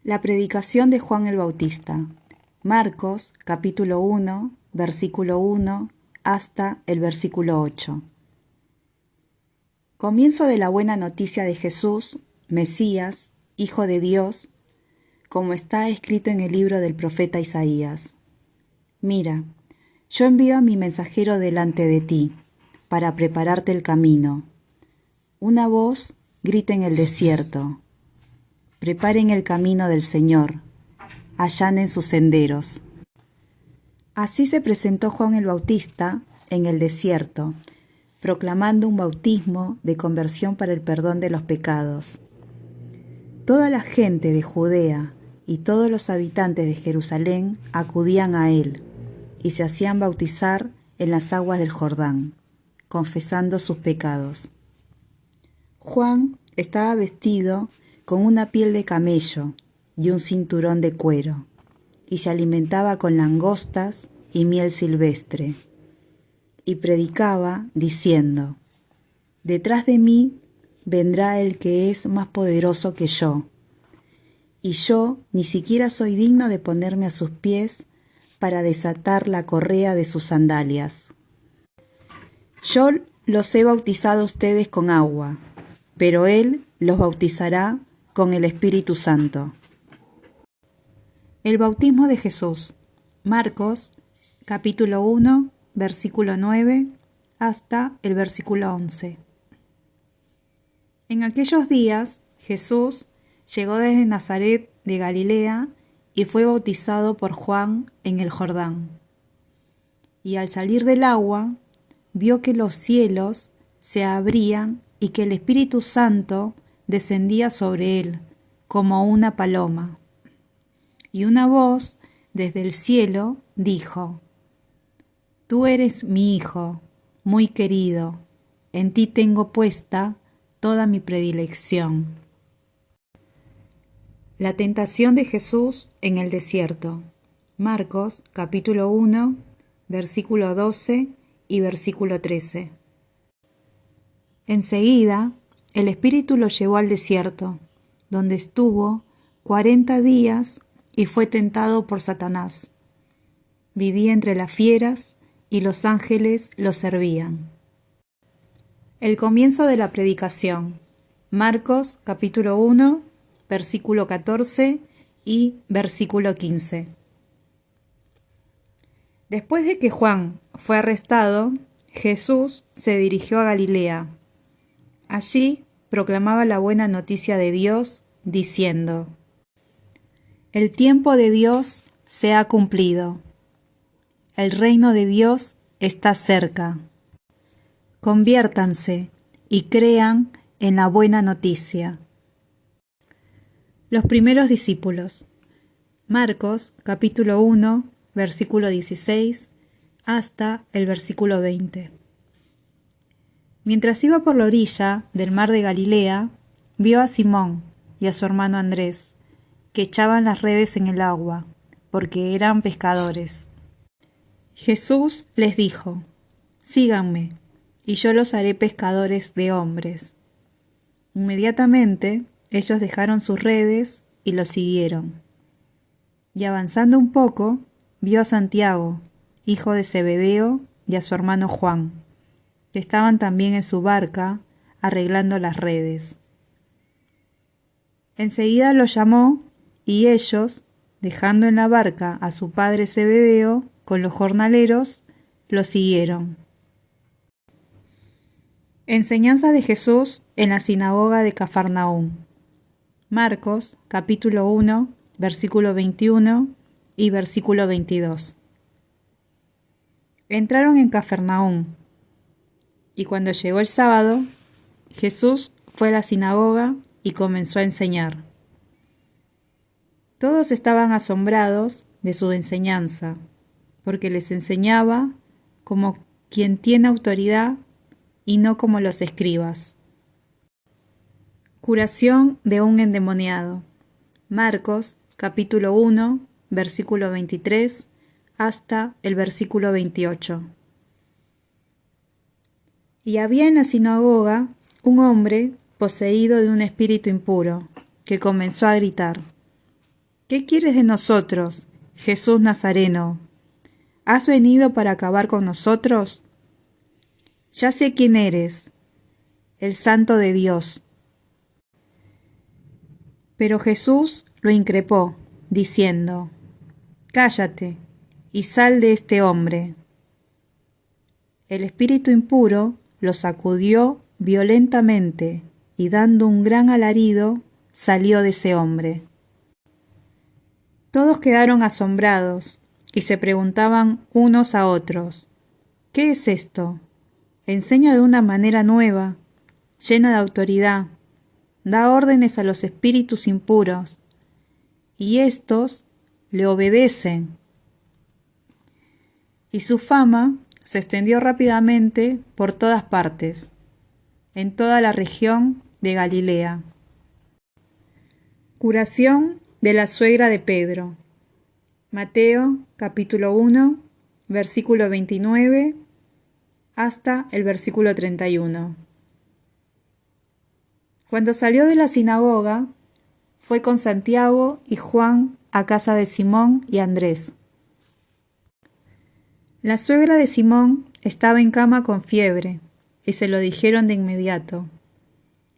La predicación de Juan el Bautista. Marcos, capítulo 1, versículo 1 hasta el versículo 8. Comienzo de la buena noticia de Jesús, Mesías, Hijo de Dios, como está escrito en el libro del profeta Isaías. Mira, yo envío a mi mensajero delante de ti, para prepararte el camino. Una voz grita en el desierto: preparen el camino del Señor, allanen sus senderos. Así se presentó Juan el Bautista en el desierto, proclamando un bautismo de conversión para el perdón de los pecados. Toda la gente de Judea y todos los habitantes de Jerusalén acudían a él y se hacían bautizar en las aguas del Jordán, confesando sus pecados. Juan estaba vestido con una piel de camello y un cinturón de cuero, y se alimentaba con langostas y miel silvestre, y predicaba diciendo: detrás de mí vendrá el que es más poderoso que yo, y yo ni siquiera soy digno de ponerme a sus pies para desatar la correa de sus sandalias. Yo los he bautizado a ustedes con agua, pero Él los bautizará con el Espíritu Santo. El bautismo de Jesús. Marcos, capítulo 1, versículo 9 hasta el versículo 11. En aquellos días Jesús llegó desde Nazaret de Galilea y fue bautizado por Juan en el Jordán. Y al salir del agua, vio que los cielos se abrían y que el Espíritu Santo descendía sobre él como una paloma. Y una voz desde el cielo dijo: Tú eres mi Hijo, muy querido, en ti tengo puesta toda mi predilección. La tentación de Jesús en el desierto. Marcos, capítulo 1, versículo 12 y versículo 13. Enseguida, el Espíritu lo llevó al desierto, donde estuvo 40 días y fue tentado por Satanás. Vivía entre las fieras y los ángeles lo servían. El comienzo de la predicación. Marcos, capítulo 1, versículo 14 y versículo 15. Después de que Juan fue arrestado, Jesús se dirigió a Galilea. Allí proclamaba la buena noticia de Dios, diciendo: El tiempo de Dios se ha cumplido. El reino de Dios está cerca. Conviértanse y crean en la buena noticia. Los primeros discípulos. Marcos, capítulo 1, versículo 16, hasta el versículo 20. Mientras iba por la orilla del mar de Galilea, vio a Simón y a su hermano Andrés, que echaban las redes en el agua, porque eran pescadores. Jesús les dijo: Síganme, y yo los haré pescadores de hombres. Inmediatamente ellos dejaron sus redes y lo siguieron. Y avanzando un poco, vio a Santiago, hijo de Zebedeo, y a su hermano Juan, que estaban también en su barca arreglando las redes. Enseguida los llamó, y ellos, dejando en la barca a su padre Zebedeo con los jornaleros, lo siguieron. Enseñanza de Jesús en la sinagoga de Cafarnaúm. Marcos, capítulo 1, versículo 21 y versículo 22. Entraron en Cafarnaúm, y cuando llegó el sábado, Jesús fue a la sinagoga y comenzó a enseñar. Todos estaban asombrados de su enseñanza, porque les enseñaba como quien tiene autoridad y no como los escribas. Curación de un endemoniado. Marcos, capítulo 1, versículo 23, hasta el versículo 28. Y había en la sinagoga un hombre poseído de un espíritu impuro, que comenzó a gritar: ¿Qué quieres de nosotros, Jesús Nazareno? ¿Has venido para acabar con nosotros? Ya sé quién eres, el Santo de Dios. Pero Jesús lo increpó, diciendo: Cállate y sal de este hombre. El espíritu impuro lo sacudió violentamente y dando un gran alarido salió de ese hombre. Todos quedaron asombrados y se preguntaban unos a otros: ¿Qué es esto? Enseña de una manera nueva, llena de autoridad, da órdenes a los espíritus impuros, y éstos le obedecen. Y su fama se extendió rápidamente por todas partes, en toda la región de Galilea. Curación de la suegra de Pedro. Mateo capítulo 1, versículo 29 hasta el versículo 31. Cuando salió de la sinagoga, fue con Santiago y Juan a casa de Simón y Andrés. La suegra de Simón estaba en cama con fiebre, y se lo dijeron de inmediato.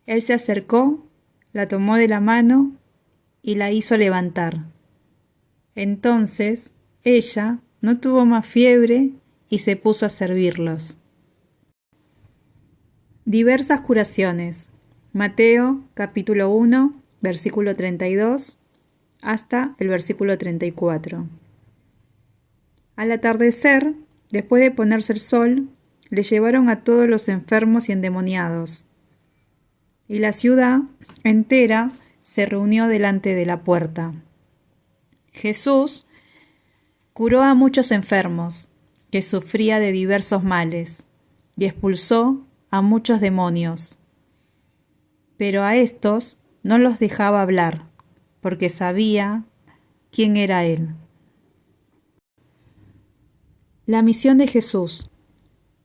Él se acercó, la tomó de la mano y la hizo levantar. Entonces ella no tuvo más fiebre y se puso a servirlos. Diversas curaciones. Mateo capítulo 1, versículo 32 hasta el versículo 34. Al atardecer, después de ponerse el sol, le llevaron a todos los enfermos y endemoniados. Y la ciudad entera se reunió delante de la puerta. Jesús curó a muchos enfermos que sufrían de diversos males y expulsó a muchos demonios. Pero a estos no los dejaba hablar, porque sabía quién era Él. La misión de Jesús.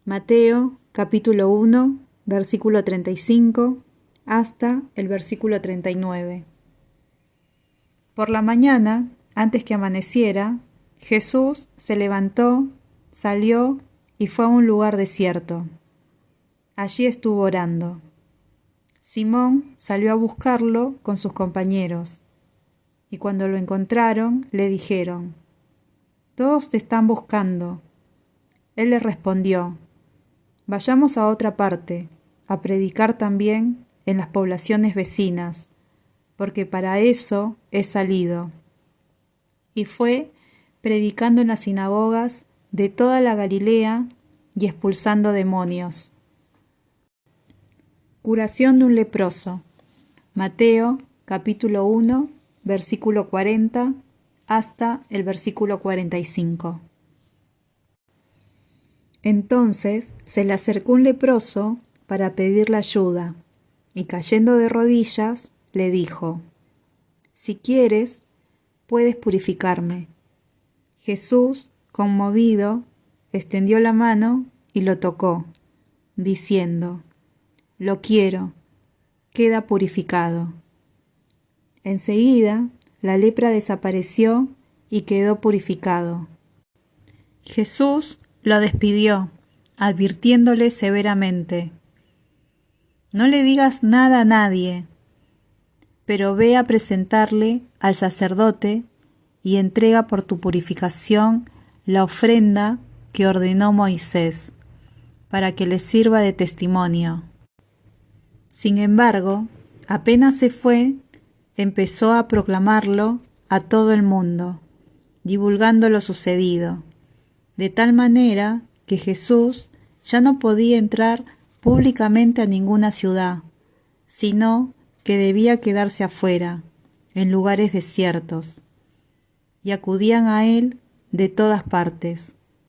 Mateo capítulo 1, versículo 35 hasta el versículo 39. Por la mañana, antes que amaneciera, Jesús se levantó, salió y fue a un lugar desierto. Allí estuvo orando. Simón salió a buscarlo con sus compañeros, y cuando lo encontraron, le dijeron: «Todos te están buscando». Él les respondió: «Vayamos a otra parte, a predicar también en las poblaciones vecinas, porque para eso he salido». Y fue predicando en las sinagogas de toda la Galilea y expulsando demonios. Curación de un leproso. Mateo capítulo 1, versículo 40 hasta el versículo 45. Entonces se le acercó un leproso para pedirle ayuda, y cayendo de rodillas le dijo: «Si quieres, puedes purificarme». Jesús, conmovido, extendió la mano y lo tocó, diciendo: «Lo quiero, queda purificado». Enseguida la lepra desapareció y quedó purificado. Jesús lo despidió, advirtiéndole severamente: «No le digas nada a nadie, pero ve a presentarle al sacerdote y entrega por tu purificación la ofrenda que ordenó Moisés, para que le sirva de testimonio». Sin embargo, apenas se fue, empezó a proclamarlo a todo el mundo, divulgando lo sucedido, de tal manera que Jesús ya no podía entrar públicamente a ninguna ciudad, sino que debía quedarse afuera, en lugares desiertos, y acudían a él de todas partes.